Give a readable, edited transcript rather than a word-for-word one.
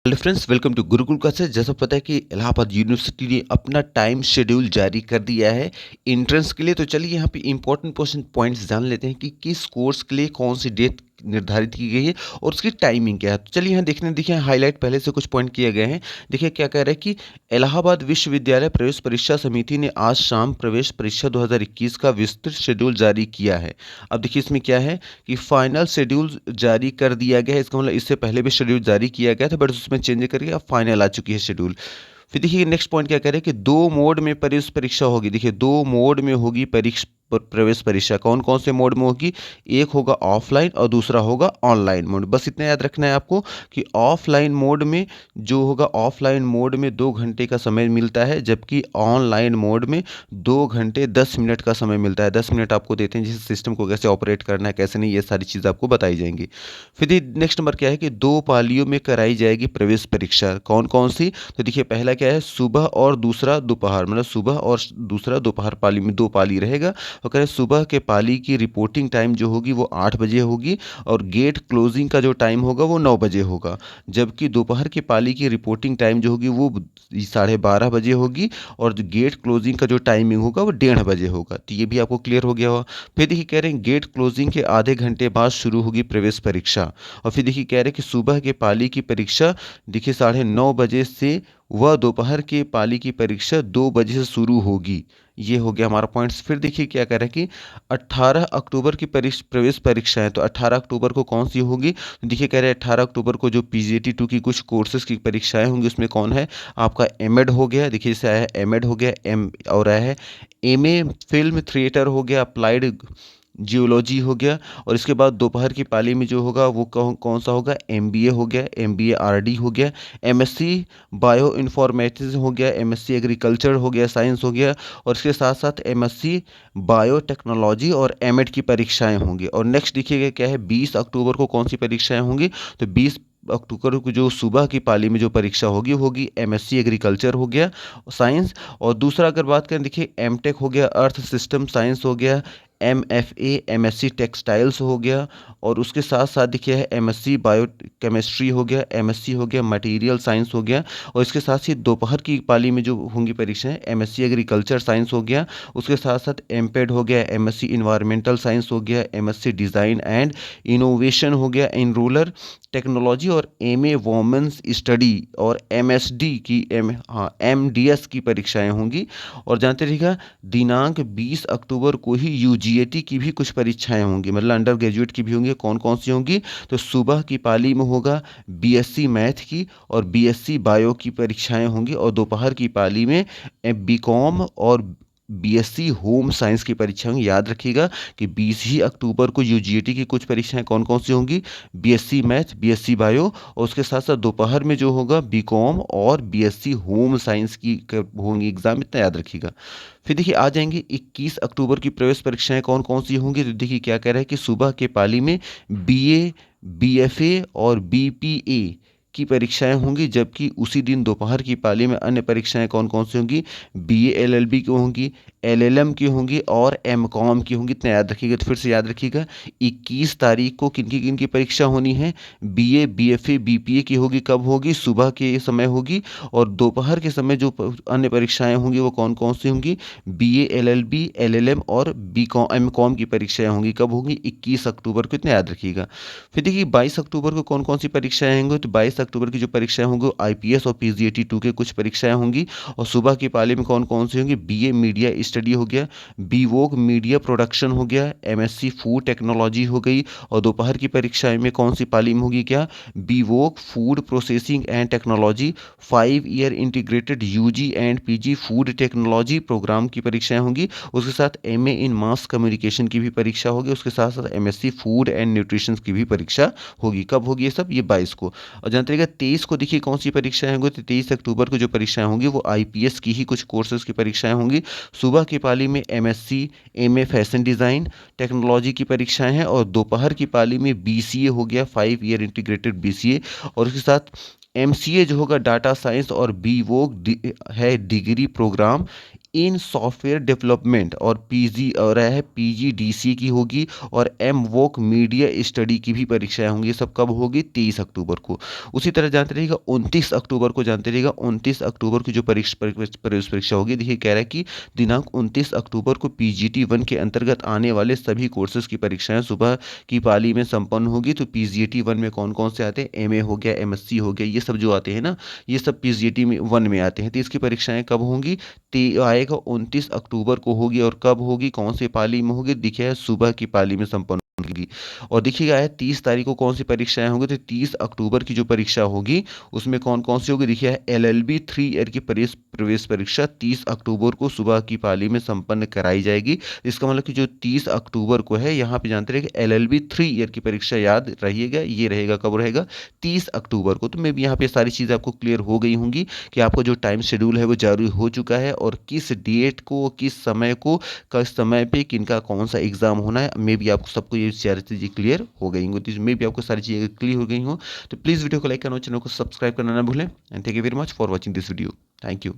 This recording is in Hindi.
Hello friends, welcome to Gurukul classes. जैसा पता है कि इलाहाबाद यूनिवर्सिटी ने अपना टाइम शेड्यूल जारी कर दिया है एंट्रेंस के लिए। तो चलिए यहाँ पे इंपॉर्टेंट क्वेश्चन पॉइंट्स जान लेते हैं कि किस कोर्स के लिए कौन सी डेट निर्धारित की गई है और उसकी टाइमिंग क्या है। तो चलिए यहाँ देखिए हाईलाइट पहले से कुछ पॉइंट किए गए हैं। देखिए क्या कह रहे हैं कि इलाहाबाद विश्वविद्यालय प्रवेश परीक्षा समिति ने आज शाम प्रवेश परीक्षा 2021 का विस्तृत शेड्यूल जारी किया है। अब देखिए इसमें क्या है कि फाइनल शेड्यूल जारी कर दिया गया है। इसका मतलब इससे पहले भी शेड्यूल जारी किया गया था, बट उसमें चेंज करके अब फाइनल आ चुकी है शेड्यूल। फिर देखिए नेक्स्ट पॉइंट क्या कह रहे हैं कि दो मोड में प्रवेश परीक्षा होगी। देखिए दो मोड में होगी प्रवेश परीक्षा। कौन कौन से मोड में होगी? एक होगा ऑफलाइन और दूसरा होगा ऑनलाइन मोड। बस इतना याद रखना है आपको कि ऑफलाइन मोड में जो होगा, ऑफलाइन मोड में 2 घंटे का समय मिलता है, जबकि ऑनलाइन मोड में 2 घंटे 10 मिनट का समय मिलता है। 10 मिनट आपको देते हैं, जिस सिस्टम को कैसे ऑपरेट करना है, कैसे नहीं, ये सारी चीज़ आपको बताई जाएंगी। फिर नेक्स्ट नंबर क्या है कि 2 पालियों में कराई जाएगी प्रवेश परीक्षा। कौन कौन सी? तो देखिए पहला क्या है, सुबह और दूसरा दोपहर, मतलब सुबह और दूसरा दोपहर पाली में 2 पाली रहेगा। और कह रहे सुबह के पाली की रिपोर्टिंग टाइम जो होगी वो 8 बजे होगी और गेट क्लोजिंग का जो टाइम होगा वो 9 बजे होगा। जबकि दोपहर के पाली की रिपोर्टिंग टाइम जो होगी वो 12:30 बजे होगी और जो गेट क्लोजिंग का जो टाइमिंग होगा वो 1:30 बजे होगा। तो ये भी आपको क्लियर हो गया होगा। फिर देखिए कह रहे हैं गेट क्लोजिंग के आधे घंटे बाद शुरू होगी प्रवेश परीक्षा। और फिर देखिए कह रहे हैं कि सुबह के पाली की परीक्षा देखिए 9:30 बजे से वह दोपहर के पाली की परीक्षा 2 बजे से शुरू होगी। ये हो गया हमारा पॉइंट्स। फिर देखिए क्या कह रहा है कि 18 अक्टूबर की प्रवेश परीक्षा है। तो 18 अक्टूबर को कौन सी होगी? तो देखिए कह रहे हैं 18 अक्टूबर को जो PGT2 की कुछ कोर्सेज की परीक्षाएं होंगी, उसमें कौन है आपका एमएड हो गया। देखिए जैसे आया है एमएड हो गया, एम और आया है एमए फिल्म थिएटर हो गया, अप्लाइड जियोलॉजी हो गया। और इसके बाद दोपहर की पाली में जो होगा वो कौन कौन सा होगा? MBA हो गया, MBA RD हो गया, MSc बायो इन्फॉर्मेटिक्स हो गया, MSc एग्रीकल्चर हो गया, साइंस हो गया। और इसके साथ साथ MSc बायोटेक्नोलॉजी और एमएड की परीक्षाएं होंगी। और नेक्स्ट देखिएगा क्या है, 20 अक्टूबर को कौन सी परीक्षाएं होंगी? तो 20 अक्टूबर को जो सुबह की पाली में जो परीक्षा होगी होगी MSc एग्रीकल्चर हो गया, साइंस। और दूसरा अगर बात करें, देखिए एमटेक हो गया, अर्थ सिस्टम साइंस हो गया, MFA MSc टेक्सटाइल्स हो गया। और उसके साथ साथ देखिए है MSc बायो केमिस्ट्री हो गया, MSc हो गया मटेरियल साइंस हो गया। और इसके साथ ही दोपहर की पाली में जो होंगी परीक्षाएं, MSc एग्रीकल्चर साइंस हो गया। उसके साथ साथ एमपेड हो गया, MSc इन्वायरमेंटल साइंस हो गया, MSc डिज़ाइन एंड इनोवेशन हो गया इन रूरल टेक्नोलॉजी। और MA वोमेंस स्टडी और MSD की MDS की परीक्षाएं होंगी। और जानते रहिएगा दिनांक 20 अक्टूबर को ही UGAT की भी कुछ परीक्षाएं होंगी, मतलब अंडर ग्रेजुएट की भी होंगी। कौन कौन सी होंगी? तो सुबह की पाली में होगा BSc मैथ की और BSc बायो की परीक्षाएं होंगी। और दोपहर की पाली में BCom और BSc होम साइंस की परीक्षा होंगी। याद रखिएगा कि 20 ही अक्टूबर को UGAT की कुछ परीक्षाएं कौन कौन सी होंगी? BSc math, BSc bio. और उसके साथ साथ दोपहर में जो होगा BCom और BSc होम साइंस की होंगी एग्जाम, इतना याद रखिएगा। फिर देखिए आ जाएंगे 21 अक्टूबर की प्रवेश परीक्षाएं कौन कौन सी होंगी। तो देखिए क्या कह रहा है कि सुबह के पाली में BA BFA और BPA की परीक्षाएं होंगी। जबकि उसी दिन दोपहर की पाली में अन्य परीक्षाएं कौन कौन सी होंगी? BA LLB की होंगी, LLM की होंगी और MCOM की होंगी। इतना याद रखिएगा। तो फिर से याद रखिएगा 21 तारीख को किन की परीक्षा होनी है? BA BFA BPA की होगी। कब होगी? सुबह के समय होगी। और दोपहर के समय जो अन्य परीक्षाएं होंगी वो कौन कौन सी होंगी? BA LLB LLM और BCom MCOM की परीक्षाएं होंगी। कब होंगी? 21 अक्टूबर को। इतना याद रखिएगा। फिर देखिए 22 अक्टूबर को कौन कौन सी परीक्षाएं होंगी। तो 22 अक्टूबर की जो परीक्षाएं होंगी IPS और PGT2 के कुछ परीक्षाएं होंगी। और सुबह की पाली में कौन कौन सी होंगी? BA मीडिया स्टडी हो गया, BVOC मीडिया प्रोडक्शन हो गया, MSc फूड टेक्नोलॉजी हो गई। और दोपहर की परीक्षाएं में कौन सी पाली में होगी? क्या? BVOC food processing and technology 5 year integrated UG and PG food technology program की परीक्षाएं होंगी। उसके साथ MA इन मास कम्युनिकेशन की भी परीक्षा होगी। उसके साथ साथ MSc फूड एंड न्यूट्रिशन की भी परीक्षा होगी। कब होगी ये सब? ये 22 को। और जानते रहिएगा 23 को देखिए कौन सी परीक्षाएं होंगी। तो 23 अक्टूबर को जो परीक्षाएं होंगी वो IPS की ही कुछ कोर्सेज की परीक्षाएं होंगी। सुबह की पाली में MSc MA fashion design technology की परीक्षाएं हैं। और दोपहर की पाली में BCA हो गया, 5 ईयर इंटीग्रेटेड BCA। और उसके साथ MCA जो होगा डाटा साइंस और BVOC है डिग्री प्रोग्राम इन सॉफ्टवेयर डेवलपमेंट और पीजी और है पीजीडीसी की होगी और एमवोक मीडिया स्टडी की भी परीक्षाएं होंगी। ये सब कब होगी? 23 अक्टूबर को। उसी तरह जानते रहिएगा 29 अक्टूबर को, जानते रहिएगा 29 अक्टूबर की जो प्रवेश परीक्षा होगी, देखिए कह रहा है कि दिनांक 29 अक्टूबर को पीजीटी 1 के अंतर्गत आने वाले सभी कोर्सेज की परीक्षाएं सुबह की पाली में संपन्न होगी। तो पीजीटी 1 में कौन कौन से आते हैं? एमए हो गया, एमएससी हो गया, ये सब जो आते हैं ना, ये सब पीजीटी 1 में आते हैं। तो इसकी परीक्षाएं कब होंगी? आएगा 29 अक्टूबर को होगी। और कब होगी? कौन सी पाली में होगी? देखिए सुबह की पाली में संपन्न होगी। और देखिएगा है 30 तारीख को कौन सी परीक्षाएं होंगी? तो 30 अक्टूबर की जो परीक्षा होगी उसमें कौन कौन सी होगी? देखिए एलएलबी 3 ईयर की प्रवेश परीक्षा 30 अक्टूबर को सुबह की पाली में संपन्न कराई जाएगी। इसका मतलब कि जो 30 अक्टूबर को है, यहाँ पे जानते रहे कि एलएलबी 3 ईयर की परीक्षा याद रहिएगा, ये रहेगा कब रहेगा? 30 अक्टूबर को। तो मैं भी यहाँ पे सारी चीज़ें आपको क्लियर हो गई होंगी कि आपका जो टाइम शेड्यूल है वो जारी हो चुका है और किस डेट को, किस समय को, किस समय पे किनका कौन सा एग्जाम होना है। मे भी आपको सबको ये सारी चीज़ें क्लियर हो गई होंगी। तो मे भी आपको सारी चीज़ें क्लियर हो गई हो तो प्लीज़ वीडियो को लाइक करना, चैनल को सब्सक्राइब करना ना भूलें। And thank you very much for watching this video. Thank you.